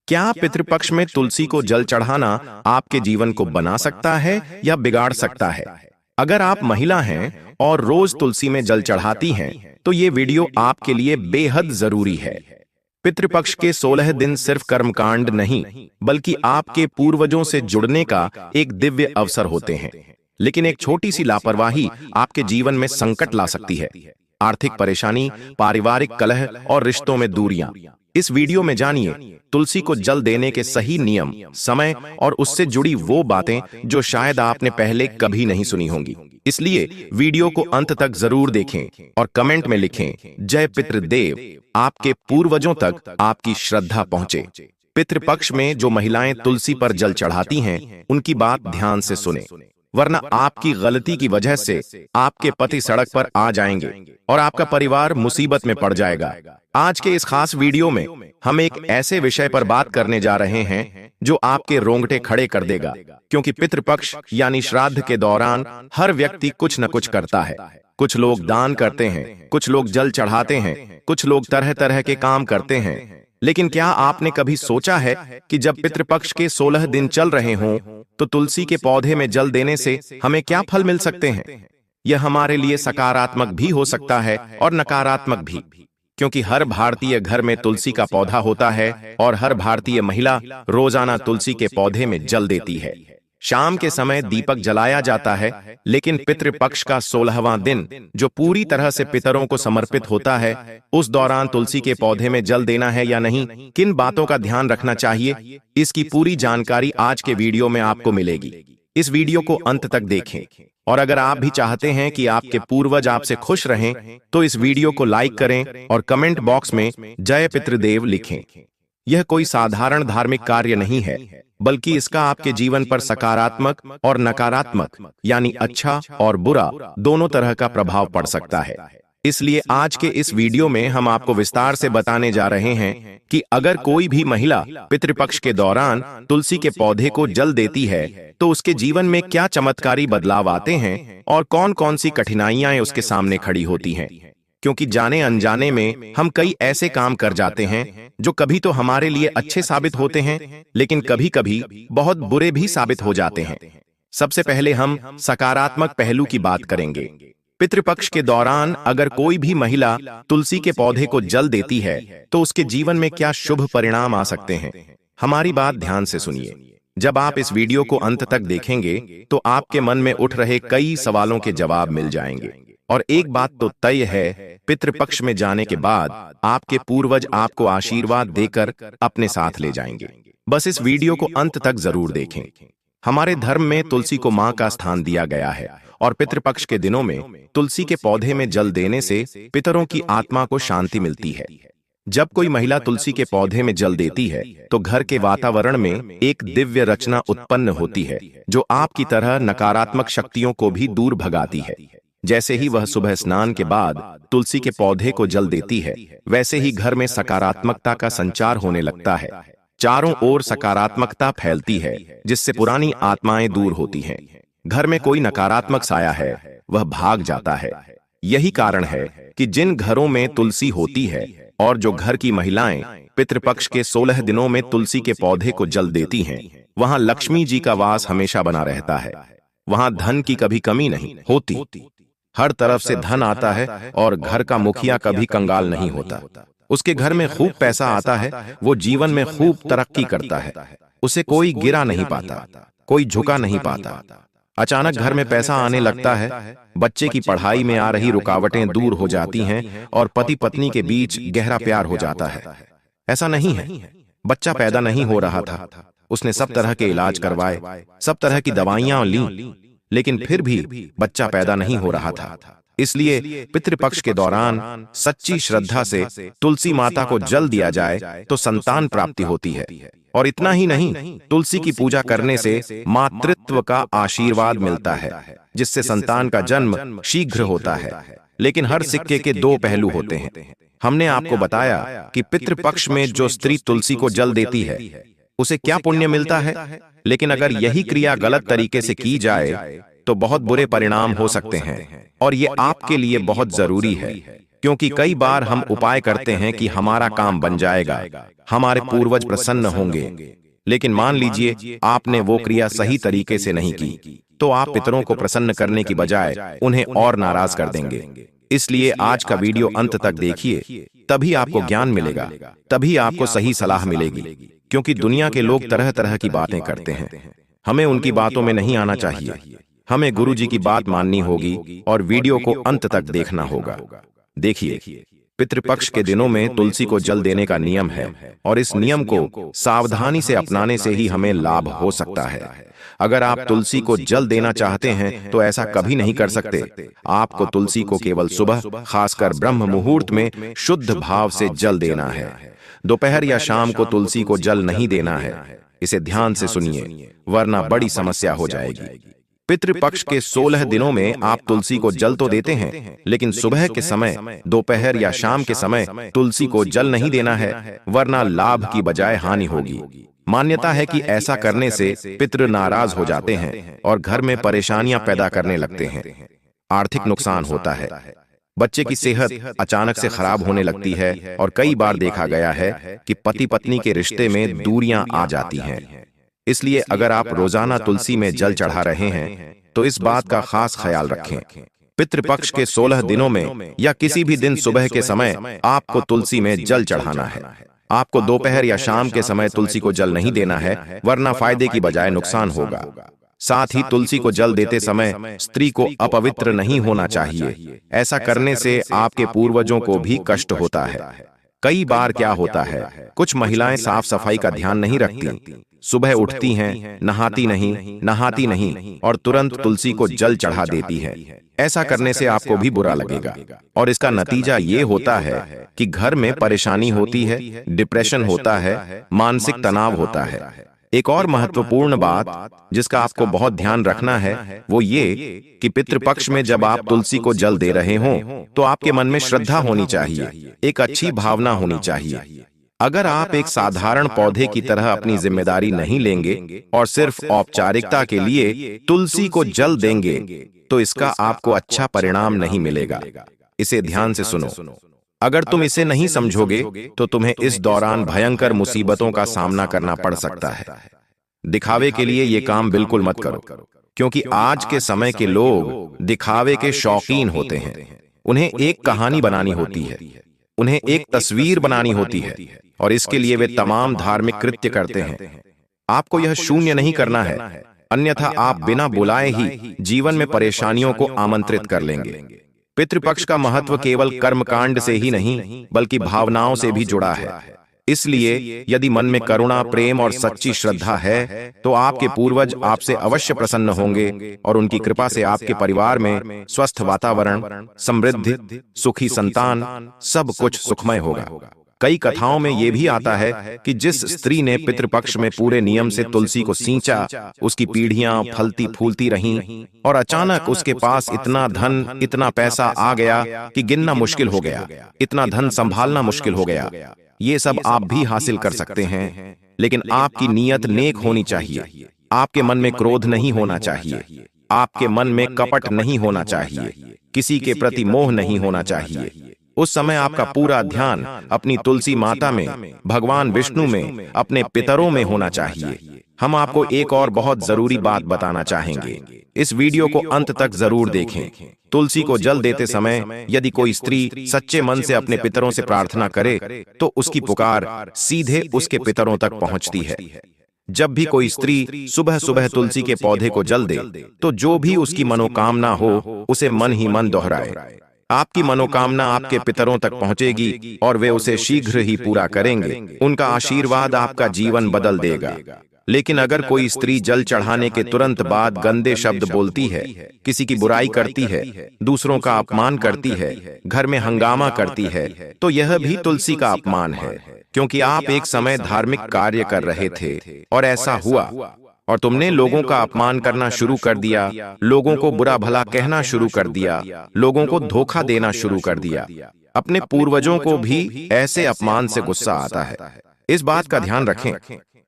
क्या पितृपक्ष में तुलसी को जल चढ़ाना आपके जीवन को बना सकता है या बिगाड़ सकता है? अगर आप महिला हैं और रोज तुलसी में जल चढ़ाती हैं, तो ये वीडियो आपके लिए बेहद जरूरी है। पितृपक्ष के 16 दिन सिर्फ कर्मकांड नहीं, बल्कि आपके पूर्वजों से जुड़ने का एक दिव्य अवसर होते हैं। लेकिन एक छोटी सी लापरवाही आपके जीवन में संकट ला सकती है। आर्थिक परेशानी, पारिवारिक कलह और रिश्तों में दूरियां। इस वीडियो में जानिए तुलसी को जल देने के सही नियम, समय और उससे जुड़ी वो बातें जो शायद आपने पहले कभी नहीं सुनी होंगी। इसलिए वीडियो को अंत तक जरूर देखें और कमेंट में लिखें, जय पितृदेव, आपके पूर्वजों तक आपकी श्रद्धा पहुंचे। पितृपक्ष में जो महिलाएं तुलसी पर जल चढ़ाती हैं, उनकी बात ध्यान से सुने, वरना आपकी गलती की वजह से आपके पति सड़क पर आ जाएंगे और आपका परिवार मुसीबत में पड़ जाएगा। आज के इस खास वीडियो में हम एक ऐसे विषय पर बात करने जा रहे हैं जो आपके रोंगटे खड़े कर देगा, क्योंकि पितृपक्ष यानी श्राद्ध के दौरान हर व्यक्ति कुछ न कुछ करता है। कुछ लोग दान करते हैं, कुछ लोग जल चढ़ाते हैं, कुछ लोग तरह तरह के काम करते हैं। लेकिन क्या आपने कभी सोचा है कि जब पितृपक्ष के 16 दिन चल रहे हों, तो तुलसी के पौधे में जल देने से हमें क्या फल मिल सकते हैं? यह हमारे लिए सकारात्मक भी हो सकता है और नकारात्मक भी, क्योंकि हर भारतीय घर में तुलसी का पौधा होता है और हर भारतीय महिला रोजाना तुलसी के पौधे में जल देती है। शाम के समय दीपक जलाया जाता है, लेकिन पितृपक्ष का 16वां दिन जो पूरी तरह से पितरों को समर्पित होता है, उस दौरान तुलसी के पौधे में जल देना है या नहीं, किन बातों का ध्यान रखना चाहिए, इसकी पूरी जानकारी आज के वीडियो में आपको मिलेगी। इस वीडियो को अंत तक देखें और अगर आप भी चाहते हैं कि आपके पूर्वज आपसे खुश रहें, तो इस वीडियो को लाइक करें और कमेंट बॉक्स में जय पितृदेव लिखें। यह कोई साधारण धार्मिक कार्य नहीं है, बल्कि इसका आपके जीवन पर सकारात्मक और नकारात्मक यानी अच्छा और बुरा दोनों तरह का प्रभाव पड़ सकता है। इसलिए आज के इस वीडियो में हम आपको विस्तार से बताने जा रहे हैं कि अगर कोई भी महिला पितृपक्ष के दौरान तुलसी के पौधे को जल देती है, तो उसके जीवन में क्या चमत्कारी बदलाव आते हैं और कौन कौन सी कठिनाइयां उसके सामने खड़ी होती हैं। क्योंकि जाने अनजाने में हम कई ऐसे काम कर जाते हैं जो कभी तो हमारे लिए अच्छे साबित होते हैं, लेकिन कभी कभी बहुत बुरे भी साबित हो जाते हैं। सबसे पहले हम सकारात्मक पहलू की बात करेंगे। पितृपक्ष के दौरान अगर कोई भी महिला तुलसी के पौधे को जल देती है, तो उसके जीवन में क्या शुभ परिणाम आ सकते हैं। हमारी बात ध्यान से सुनिए। जब आप इस वीडियो को अंत तक देखेंगे, तो आपके मन में उठ रहे कई सवालों के जवाब मिल जाएंगे। और एक बात तो तय है, पितृपक्ष में जाने के बाद आपके पूर्वज आपको आशीर्वाद देकर अपने साथ ले जाएंगे। बस इस वीडियो को अंत तक जरूर देखें। हमारे धर्म में तुलसी को मां का स्थान दिया गया है और पितृपक्ष के दिनों में तुलसी के पौधे में जल देने से पितरों की आत्मा को शांति मिलती है। जब कोई महिला तुलसी के पौधे में जल देती है, तो घर के वातावरण में एक दिव्य रचना उत्पन्न होती है, जो आपकी तरह नकारात्मक शक्तियों को भी दूर भगाती है। जैसे ही वह सुबह स्नान के बाद तुलसी के पौधे को जल देती है, वैसे ही घर में सकारात्मकता का संचार होने लगता है। चारों ओर सकारात्मकता फैलती है, जिससे पुरानी आत्माएं दूर होती हैं। घर में कोई नकारात्मक साया है, वह भाग जाता है। यही कारण है कि जिन घरों में तुलसी होती है और जो घर की महिलाएं पितृपक्ष के 16 दिनों में तुलसी के पौधे को जल देती हैं, वहां लक्ष्मी जी का वास हमेशा बना रहता है। वहां धन की कभी कमी नहीं होती, हर तरफ से धन आता है और घर का मुखिया कभी कंगाल नहीं होता। उसके घर में खूब पैसा आता है, वो जीवन में खूब तरक्की करता है। उसे कोई गिरा नहीं पाता, कोई झुका नहीं पाता। अचानक घर में पैसा आने लगता है, बच्चे की पढ़ाई में आ रही रुकावटें दूर हो जाती हैं और पति पत्नी के बीच गहरा प्यार हो जाता है। ऐसा नहीं है, बच्चा पैदा नहीं हो रहा था, उसने सब तरह के इलाज करवाए, सब तरह की दवाइयां ली, लेकिन फिर भी बच्चा पैदा नहीं हो रहा था। इसलिए पितृपक्ष के दौरान सच्ची श्रद्धा से तुलसी माता को जल दिया जाए तो संतान प्राप्ति होती है। और इतना ही नहीं, तुलसी की पूजा करने से मातृत्व का आशीर्वाद मिलता है, जिससे संतान का जन्म शीघ्र होता है। लेकिन हर सिक्के के दो पहलू होते हैं। हमने आपको बताया कि पितृपक्ष में जो स्त्री तुलसी को जल देती है, उसे क्या पुण्य मिलता है, लेकिन अगर यही क्रिया गलत तरीके से की जाए तो बहुत बुरे परिणाम हो सकते हैं। और ये आपके लिए बहुत जरूरी है, क्योंकि कई बार हम उपाय करते हैं कि हमारा काम बन जाएगा, हमारे पूर्वज प्रसन्न होंगे, लेकिन मान लीजिए आपने वो क्रिया सही तरीके से नहीं की, तो आप पितरों को प्रसन्न करने की बजाय उन्हें और नाराज कर देंगे। इसलिए आज का वीडियो अंत तक देखिए, तभी आपको ज्ञान मिलेगा, तभी आपको सही सलाह मिलेगी। क्योंकि दुनिया के लोग तरह तरह की बातें करते हैं, हमें उनकी बातों में नहीं आना चाहिए। हमें गुरु जी की बात माननी होगी और वीडियो को अंत तक देखना होगा। देखिए, पितृपक्ष के दिनों में तुलसी को जल देने का नियम है और इस नियम को सावधानी से अपनाने से ही हमें लाभ हो सकता है। अगर आप तुलसी को जल देना चाहते हैं तो ऐसा कभी नहीं कर सकते। आपको तुलसी को केवल सुबह, खासकर ब्रह्म मुहूर्त में शुद्ध भाव से जल देना है। दोपहर या शाम को तुलसी को जल नहीं देना है। इसे ध्यान से सुनिए, वरना बड़ी समस्या हो जाएगी। पितृपक्ष के 16 दिनों में आप तुलसी को जल तो देते हैं, लेकिन सुबह के समय, दोपहर या शाम के समय तुलसी को जल नहीं देना है, वरना लाभ की बजाय हानि होगी। मान्यता है कि ऐसा करने से पितृ नाराज हो जाते हैं और घर में परेशानियां पैदा करने लगते हैं। आर्थिक नुकसान होता है, बच्चे की सेहत अचानक से खराब होने लगती है और कई बार देखा गया है कि पति पत्नी के रिश्ते में दूरियां आ जाती हैं। इसलिए अगर आप रोजाना तुलसी में जल चढ़ा रहे हैं तो इस बात का खास ख्याल रखें। पितृपक्ष के 16 दिनों में या किसी भी दिन सुबह के समय आपको तुलसी में जल चढ़ाना है। आपको दोपहर या शाम के समय तुलसी को जल नहीं देना है, वरना फायदे की बजाय नुकसान होगा। साथ ही तुलसी को जल देते समय स्त्री को अपवित्र नहीं होना चाहिए। ऐसा करने से आपके पूर्वजों को भी कष्ट होता है। कई बार क्या होता है, कुछ महिलाएं साफ सफाई का ध्यान नहीं रखती, सुबह उठती हैं, नहाती नहीं और तुरंत तुलसी को जल चढ़ा देती है। ऐसा करने से आपको भी बुरा लगेगा और इसका नतीजा ये होता है कि घर में परेशानी होती है, डिप्रेशन होता है, मानसिक तनाव होता है। एक और महत्वपूर्ण बात जिसका आपको बहुत ध्यान रखना है वो ये कि पितृपक्ष में जब आप तुलसी को जल दे रहे हों तो आपके मन में श्रद्धा होनी चाहिए, एक अच्छी भावना होनी चाहिए। अगर आप एक साधारण पौधे की तरह अपनी जिम्मेदारी नहीं लेंगे और सिर्फ औपचारिकता के लिए तुलसी को जल देंगे तो इसका आपको अच्छा परिणाम नहीं मिलेगा। इसे ध्यान से सुनो। अगर तुम इसे नहीं समझोगे तो तुम्हें इस दौरान भयंकर मुसीबतों का सामना करना पड़ सकता है। दिखावे के लिए ये काम बिल्कुल मत करो, क्योंकि आज के समय के लोग दिखावे के शौकीन होते हैं। उन्हें एक कहानी बनानी होती है, उन्हें एक तस्वीर बनानी होती है और इसके लिए वे तमाम धार्मिक कृत्य करते हैं। आपको यह शून्य नहीं करना है, अन्यथा आप बिना बुलाए ही जीवन में परेशानियों को आमंत्रित कर लेंगे। पितृपक्ष का महत्व केवल कर्मकांड से ही नहीं बल्कि भावनाओं से भी जुड़ा है। इसलिए यदि मन में करुणा, प्रेम और सच्ची श्रद्धा है तो आपके पूर्वज आपसे अवश्य प्रसन्न होंगे और उनकी कृपा से आपके परिवार में स्वस्थ वातावरण, समृद्धि, सुखी संतान, सब कुछ सुखमय होगा। कई कथाओं में यह भी आता है कि जिस स्त्री ने पितृपक्ष में पूरे नियम से तुलसी को सींचा, उसकी पीढ़ियां फलती फूलती रहीं और अचानक उसके पास इतना धन, इतना पैसा आ गया कि गिनना मुश्किल हो गया, इतना धन संभालना मुश्किल हो गया। ये सब आप भी हासिल कर सकते हैं, लेकिन आपकी नीयत नेक होनी चाहिए। आपके मन में क्रोध नहीं होना चाहिए, आपके मन में कपट नहीं होना चाहिए, किसी के प्रति मोह नहीं होना चाहिए। उस समय आपका पूरा ध्यान अपनी तुलसी माता में, भगवान विष्णु में, अपने पितरों में होना चाहिए। हम आपको एक और बहुत जरूरी बात बताना चाहेंगे, इस वीडियो को अंत तक जरूर देखें। तुलसी को जल देते समय यदि कोई स्त्री सच्चे मन से अपने पितरों से प्रार्थना करे तो उसकी पुकार सीधे उसके पितरों तक पहुंचती है। जब भी कोई स्त्री सुबह सुबह तुलसी के पौधे को जल दे तो जो भी उसकी मनोकामना हो उसे मन ही मन दोहराए। आपकी मनोकामना आपके पितरों तक पहुंचेगी और वे उसे शीघ्र ही पूरा करेंगे। उनका आशीर्वाद आपका जीवन बदल देगा। लेकिन अगर कोई स्त्री जल चढ़ाने के तुरंत बाद गंदे शब्द बोलती है, किसी की बुराई करती है, दूसरों का अपमान करती है, घर में हंगामा करती है, तो यह भी तुलसी का अपमान है। क्योंकि आप एक समय धार्मिक कार्य कर रहे थे और ऐसा हुआ और तुमने लोगों का अपमान करना शुरू कर दिया, लोगों को बुरा भला कहना शुरू कर दिया, लोगों को धोखा देना शुरू कर दिया। अपने पूर्वजों को भी ऐसे अपमान से गुस्सा आता है। इस बात का ध्यान रखें,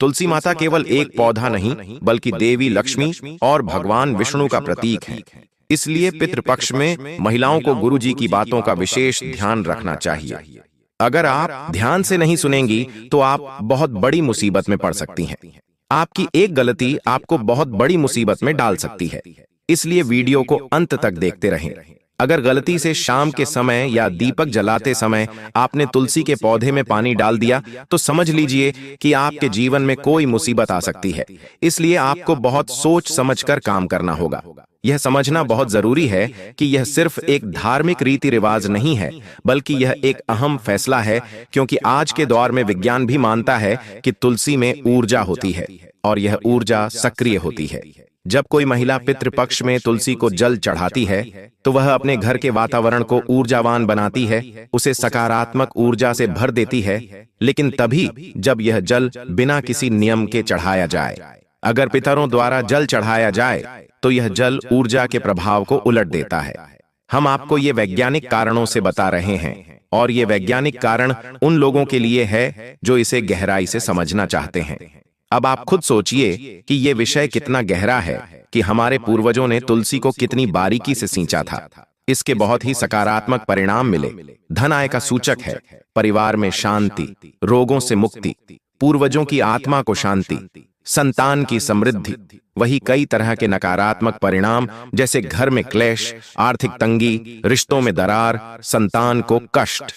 तुलसी माता केवल एक पौधा नहीं बल्कि देवी लक्ष्मी और भगवान विष्णु का प्रतीक है। इसलिए पितृपक्ष में महिलाओं को गुरुजी की बातों का विशेष ध्यान रखना चाहिए। अगर आप ध्यान से नहीं सुनेंगी तो आप बहुत बड़ी मुसीबत में पड़ सकती हैं। आपकी एक गलती आपको बहुत बड़ी मुसीबत में डाल सकती है, इसलिए वीडियो को अंत तक देखते रहें। अगर गलती से शाम के समय या दीपक जलाते समय आपने तुलसी के पौधे में पानी डाल दिया तो समझ लीजिए कि आपके जीवन में कोई मुसीबत आ सकती है। इसलिए आपको बहुत सोच समझकर काम करना होगा। यह समझना बहुत जरूरी है कि यह सिर्फ एक धार्मिक रीति रिवाज नहीं है, बल्कि यह एक अहम फैसला है, क्योंकि आज के दौर में विज्ञान भी मानता है कि तुलसी में ऊर्जा होती है और यह ऊर्जा सक्रिय होती है। जब कोई महिला पितृपक्ष में तुलसी को जल चढ़ाती है तो वह अपने घर के वातावरण को ऊर्जावान बनाती है, उसे सकारात्मक ऊर्जा से भर देती है। लेकिन तभी जब यह जल बिना किसी नियम के चढ़ाया जाए। अगर पितरों द्वारा जल चढ़ाया जाए तो यह जल ऊर्जा के प्रभाव को उलट देता है। हम आपको ये वैज्ञानिक कारणों से बता रहे हैं, और ये वैज्ञानिक कारण उन लोगों के लिए है जो इसे गहराई से समझना चाहते हैं। अब आप खुद सोचिए कि ये विषय कितना गहरा है कि हमारे पूर्वजों ने तुलसी को कितनी बारीकी से सींचा था। इसके बहुत ही सकारात्मक परिणाम मिले। धन आय का सूचक है, परिवार में शांति, रोगों से मुक्ति, पूर्वजों की आत्मा को शांति, संतान की समृद्धि, वही कई तरह के नकारात्मक परिणाम जैसे घर में क्लेश, आर्थिक तंगी, रिश्तों में दरार, संतान को कष्ट,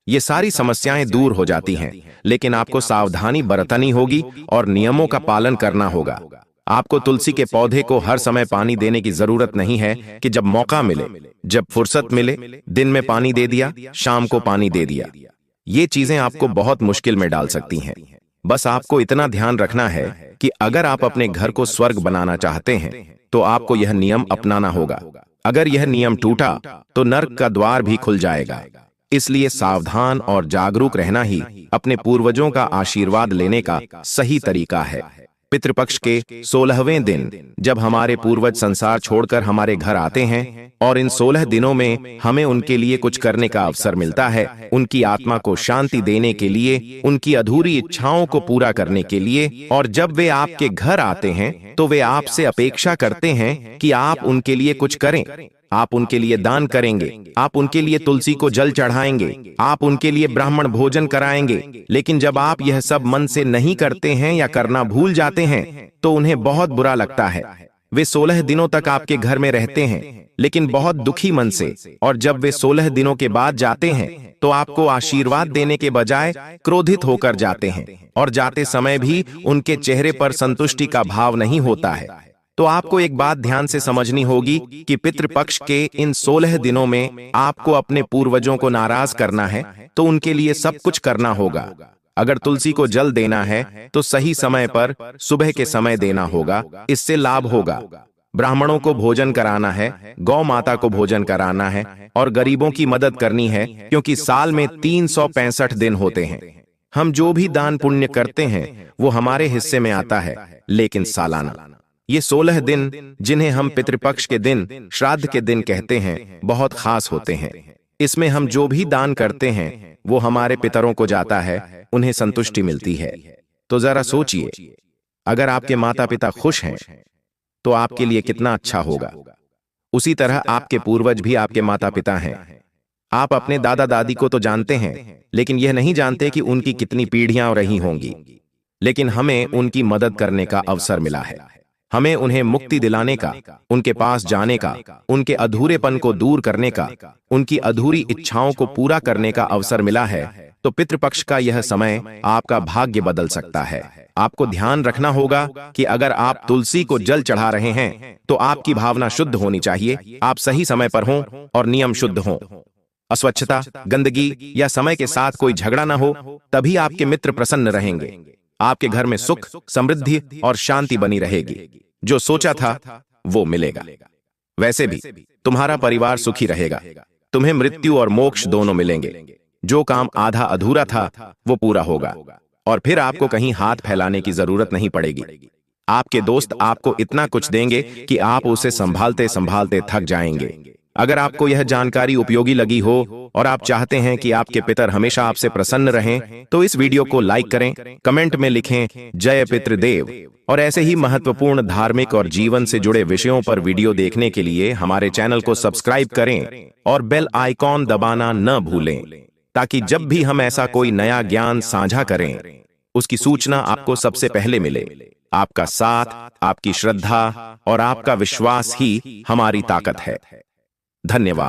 ये सारी समस्याएं दूर हो जाती हैं। लेकिन आपको सावधानी बरतनी होगी और नियमों का पालन करना होगा। आपको तुलसी के पौधे को हर समय पानी देने की जरूरत नहीं है कि जब मौका मिले, जब फुर्सत मिले, दिन में पानी दे दिया, शाम को पानी दे दिया। ये चीजें आपको बहुत मुश्किल में डाल सकती हैं। बस आपको इतना ध्यान रखना है कि अगर आप अपने घर को स्वर्ग बनाना चाहते हैं तो आपको यह नियम अपनाना होगा। अगर यह नियम टूटा तो नर्क का द्वार भी खुल जाएगा। इसलिए सावधान और जागरूक रहना ही अपने पूर्वजों का आशीर्वाद लेने का सही तरीका है। पितृपक्ष के 16वें दिन जब हमारे पूर्वज संसार छोड़कर हमारे घर आते हैं और इन 16 दिनों में हमें उनके लिए कुछ करने का अवसर मिलता है, उनकी आत्मा को शांति देने के लिए, उनकी अधूरी इच्छाओं को पूरा करने के लिए। और जब वे आपके घर आते हैं तो वे आपसे अपेक्षा करते हैं कि आप उनके लिए कुछ करें। आप उनके लिए दान करेंगे, आप उनके लिए तुलसी को जल चढ़ाएंगे, आप उनके लिए ब्राह्मण भोजन कराएंगे। लेकिन जब आप यह सब मन से नहीं करते हैं या करना भूल जाते हैं तो उन्हें बहुत बुरा लगता है। वे 16 दिनों तक आपके घर में रहते हैं, लेकिन बहुत दुखी मन से। और जब वे 16 दिनों के बाद जाते हैं तो आपको आशीर्वाद देने के बजाय क्रोधित होकर जाते हैं, और जाते समय भी उनके चेहरे पर संतुष्टि का भाव नहीं होता है। तो आपको एक बात ध्यान से समझनी होगी कि पितृपक्ष के इन 16 दिनों में आपको अपने पूर्वजों को नाराज करना है तो उनके लिए सब कुछ करना होगा। अगर तुलसी को जल देना है तो सही समय पर सुबह के समय देना होगा, इससे लाभ होगा। ब्राह्मणों को भोजन कराना है, गौ माता को भोजन कराना है और गरीबों की मदद करनी है, क्योंकि साल में 365 दिन होते हैं। हम जो भी दान पुण्य करते हैं वो हमारे हिस्से में आता है, लेकिन सालाना। ये 16 दिन जिन्हें हम पितृपक्ष के दिन, श्राद्ध के दिन कहते हैं, बहुत खास होते हैं। इसमें हम जो भी दान करते हैं वो हमारे पितरों को जाता है, उन्हें संतुष्टि मिलती है। तो जरा सोचिए, अगर आपके माता पिता खुश हैं तो आपके लिए कितना अच्छा होगा। उसी तरह आपके पूर्वज भी आपके माता पिता हैं। आप अपने दादा दादी को तो जानते हैं, लेकिन यह नहीं जानते कि उनकी कितनी पीढ़ियां रही होंगी। लेकिन हमें उनकी मदद करने का अवसर मिला है। हमें उन्हें मुक्ति दिलाने का, उनके पास जाने का, उनके अधूरेपन को दूर करने का, उनकी अधूरी इच्छाओं को पूरा करने का अवसर मिला है। तो पितृपक्ष का यह समय आपका भाग्य बदल सकता है। आपको ध्यान रखना होगा कि अगर आप तुलसी को जल चढ़ा रहे हैं तो आपकी भावना शुद्ध होनी चाहिए, आप सही समय पर हों और नियम शुद्ध हों। अस्वच्छता, गंदगी या समय के साथ कोई झगड़ा ना हो, तभी आपके मित्र प्रसन्न रहेंगे। आपके घर में सुख, समृद्धि और शांति बनी रहेगी। जो सोचा था वो मिलेगा। वैसे भी तुम्हारा परिवार सुखी रहेगा। तुम्हें मृत्यु और मोक्ष दोनों मिलेंगे। जो काम आधा अधूरा था वो पूरा होगा, और फिर आपको कहीं हाथ फैलाने की जरूरत नहीं पड़ेगी। आपके दोस्त आपको इतना कुछ देंगे कि आप उसे संभालते संभालते थक जाएंगे। अगर आपको यह जानकारी उपयोगी लगी हो और आप चाहते हैं कि आपके पितर हमेशा आपसे प्रसन्न रहें, तो इस वीडियो को लाइक करें, कमेंट में लिखें जय पितृदेव। और ऐसे ही महत्वपूर्ण धार्मिक और जीवन से जुड़े विषयों पर वीडियो देखने के लिए हमारे चैनल को सब्सक्राइब करें और बेल आइकॉन दबाना न भूलें, ताकि जब भी हम ऐसा कोई नया ज्ञान साझा करें उसकी सूचना आपको सबसे पहले मिले। आपका साथ, आपकी श्रद्धा और आपका विश्वास ही हमारी ताकत है। धन्यवाद।